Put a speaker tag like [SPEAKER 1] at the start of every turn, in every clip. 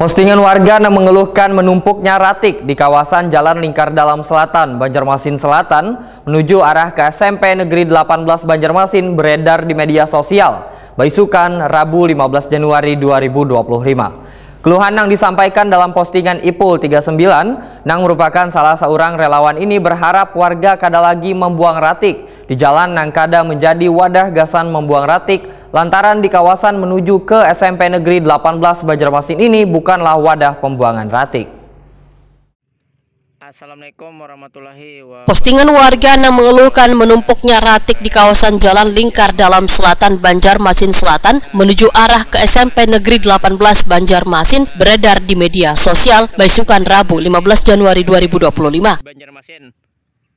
[SPEAKER 1] Postingan warga yang mengeluhkan menumpuknya ratik di kawasan Jalan Lingkar Dalam Selatan, Banjarmasin Selatan menuju arah ke SMP Negeri 18 Banjarmasin beredar di media sosial Baisukan Rabu 15 Januari 2025. Keluhan yang disampaikan dalam postingan Ipul 39 yang merupakan salah seorang relawan ini berharap warga kada lagi membuang ratik di jalan yang kada menjadi wadah gasan membuang ratik lantaran di kawasan menuju ke SMP Negeri 18 Banjarmasin ini bukanlah wadah pembuangan ratik.
[SPEAKER 2] Assalamualaikum warahmatullahi wabarakatuh.
[SPEAKER 3] Postingan warga yang mengeluhkan menumpuknya ratik di kawasan Jalan Lingkar Dalam Selatan Banjarmasin Selatan menuju arah ke SMP Negeri 18 Banjarmasin beredar di media sosial Baisukan Rabu 15 Januari 2025.
[SPEAKER 2] Banjarmasin.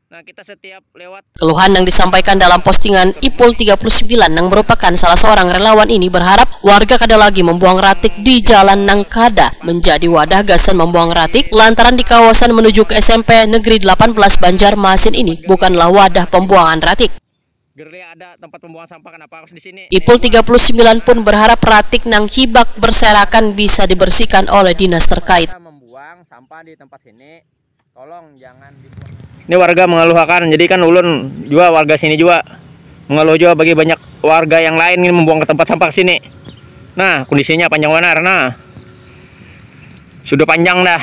[SPEAKER 2] Nah, kita setiap lewat.
[SPEAKER 3] Keluhan yang disampaikan dalam postingan Ipul 39 yang merupakan salah seorang relawan ini berharap warga kada lagi membuang ratik di jalan nang kada menjadi wadah gasan membuang ratik lantaran di kawasan menuju ke SMP Negeri 18 Banjarmasin ini bukanlah wadah pembuangan ratik.
[SPEAKER 2] Gerli ada tempat pembuangan sampah, kenapa harus di sini?
[SPEAKER 3] Ipul 39 pun berharap ratik nang hibak berserakan bisa dibersihkan oleh dinas terkait.
[SPEAKER 2] Kita membuang sampah di tempat sini, tolong jangan dibuang. Ini warga mengeluhkan, jadi kan ulun juga warga sini juga mengeluh juga bagi banyak warga yang lain ingin membuang ke tempat sampah sini. Nah, kondisinya panjang benar. Nah, sudah panjang dah.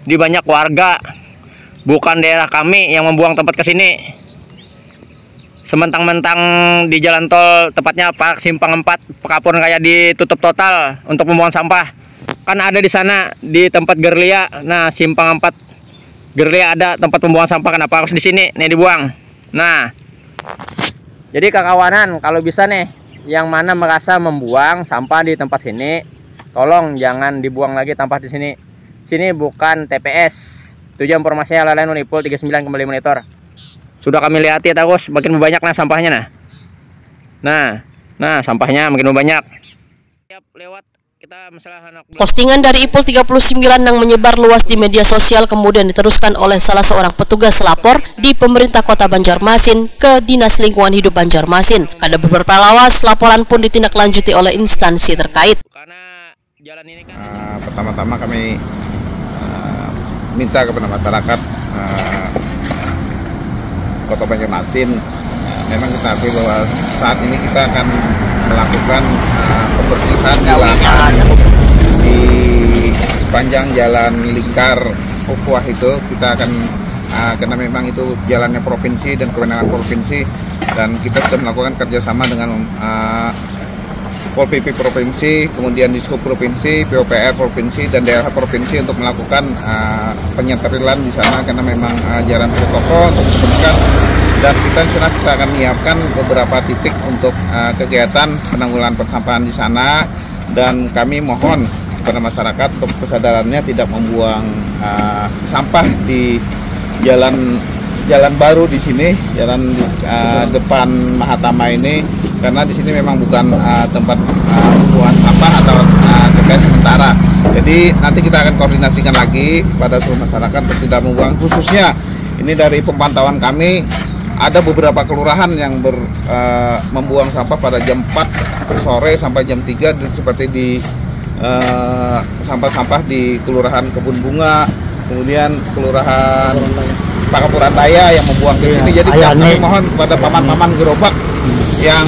[SPEAKER 2] Di banyak warga, bukan daerah kami yang membuang tempat ke sini. Sementang-mentang di jalan tol, tepatnya Pak Simpang 4, Pekapun kayak ditutup total untuk pembuangan sampah. Kan ada di sana di tempat Gerlia. Nah, Simpang 4 Gerlia ada tempat pembuangan sampah, kenapa harus di sini nih dibuang. Nah, jadi kawan kalau bisa nih yang mana merasa membuang sampah di tempat sini, tolong jangan dibuang lagi sampah di sini. Sini bukan TPS. Tujuan informasinya lain Ipul 39 kembali monitor. Sudah kami lihat ya terus makin banyak nah sampahnya nah. Nah, sampahnya makin banyak. Siap lewat.
[SPEAKER 3] Postingan dari Ipul 39 yang menyebar luas di media sosial kemudian diteruskan oleh salah seorang petugas lapor di pemerintah kota Banjarmasin ke Dinas Lingkungan Hidup Banjarmasin. Ada beberapa lawas laporan pun ditindaklanjuti oleh instansi terkait.
[SPEAKER 2] Karena jalan ini kan
[SPEAKER 4] pertama-tama kami minta kepada masyarakat kota Banjarmasin memang kita akui bahwa saat ini kita akan melakukan pembersihan jalanan di sepanjang jalan lingkar Ukhuwah itu. Kita akan karena memang itu jalannya provinsi dan kewenangan provinsi, dan kita sudah melakukan kerjasama dengan Pol PP provinsi, kemudian Dishub provinsi, PUPR provinsi, dan daerah provinsi untuk melakukan penyeterilan di sana karena memang jalan protokol untuk disebutkan. Dan kita akan menyiapkan beberapa titik untuk kegiatan penanggulangan persampahan di sana, dan kami mohon kepada masyarakat untuk kesadarannya tidak membuang sampah di jalan baru di sini, jalan depan Mahatama ini, karena di sini memang bukan tempat pembuangan sampah atau TPS sementara. Jadi nanti kita akan koordinasikan lagi pada seluruh masyarakat untuk tidak membuang, khususnya ini dari pemantauan kami. Ada beberapa kelurahan yang membuang sampah pada jam 4 sore sampai jam 3, seperti di sampah-sampah di Kelurahan Kebun Bunga, kemudian Kelurahan Pakapuran Raya yang membuang ke sini. Jadi kami mohon kepada paman-paman gerobak yang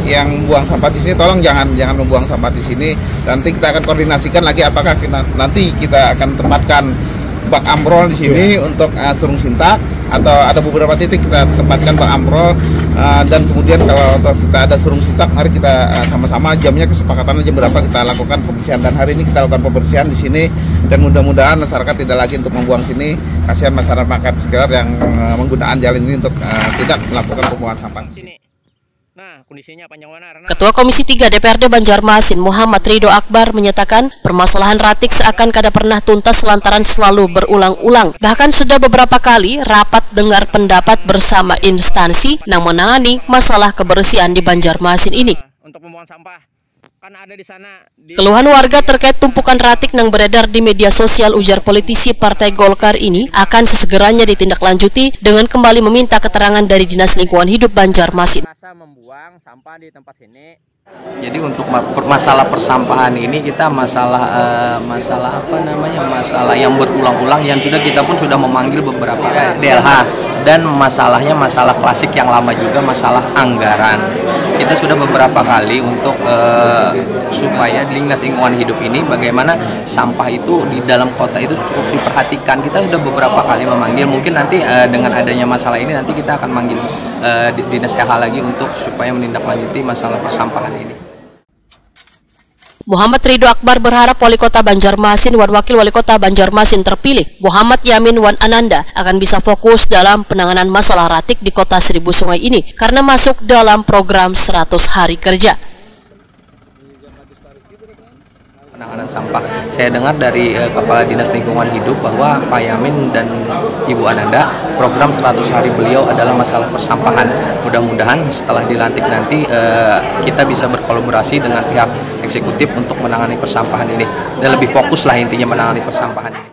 [SPEAKER 4] yang buang sampah di sini, tolong jangan membuang sampah di sini. Nanti kita akan koordinasikan lagi apakah nanti kita akan tempatkan bak amrol di sini untuk Surung Sintak, atau ada beberapa titik kita tempatkan bak amrol, dan kemudian kalau kita ada Surung Sintak, mari kita sama-sama jamnya kesepakatannya jam berapa kita lakukan pembersihan. Dan hari ini kita lakukan pembersihan di sini, dan mudah-mudahan masyarakat tidak lagi untuk membuang sini. Kasihan masyarakat sekitar yang menggunakan jalan ini untuk tidak melakukan pembuangan sampah di sini.
[SPEAKER 2] Nah, kondisinya panjang benar.
[SPEAKER 3] Ketua Komisi 3 DPRD Banjarmasin Muhammad Ridho Akbar menyatakan permasalahan ratik seakan kada pernah tuntas lantaran selalu berulang-ulang. Bahkan sudah beberapa kali rapat dengar pendapat bersama instansi yang menangani masalah kebersihan di Banjarmasin ini.
[SPEAKER 2] Untuk pembuangan sampah. Kan ada di sana.
[SPEAKER 3] Keluhan warga terkait tumpukan ratik yang beredar di media sosial, ujar politisi Partai Golkar ini akan sesegeranya ditindaklanjuti dengan kembali meminta keterangan dari Dinas Lingkungan Hidup Banjarmasin.
[SPEAKER 2] Masa membuang sampah di tempat ini.
[SPEAKER 5] Jadi untuk masalah persampahan ini kita masalah yang berulang-ulang yang kita pun sudah memanggil beberapa DLH, dan masalahnya masalah klasik yang lama juga, masalah anggaran. Kita sudah beberapa kali untuk supaya Dinas Lingkungan Hidup ini bagaimana sampah itu di dalam kota itu cukup diperhatikan. Kita sudah beberapa kali memanggil, mungkin nanti dengan adanya masalah ini nanti kita akan manggil Dinas LH lagi untuk supaya menindaklanjuti masalah persampahan ini.
[SPEAKER 3] Muhammad Ridho Akbar berharap Wali Kota Banjarmasin dan Wakil Wali Kota Banjarmasin terpilih Muhammad Yamin Wan Ananda akan bisa fokus dalam penanganan masalah ratik di Kota Seribu Sungai ini karena masuk dalam program 100 hari kerja.
[SPEAKER 5] Penanganan sampah. Saya dengar dari Kepala Dinas Lingkungan Hidup bahwa Pak Yamin dan Ibu Ananda, program 100 hari beliau adalah masalah persampahan. Mudah-mudahan setelah dilantik nanti kita bisa berkolaborasi dengan pihak eksekutif untuk menangani persampahan ini. Dan lebih fokus lah intinya menangani persampahan ini.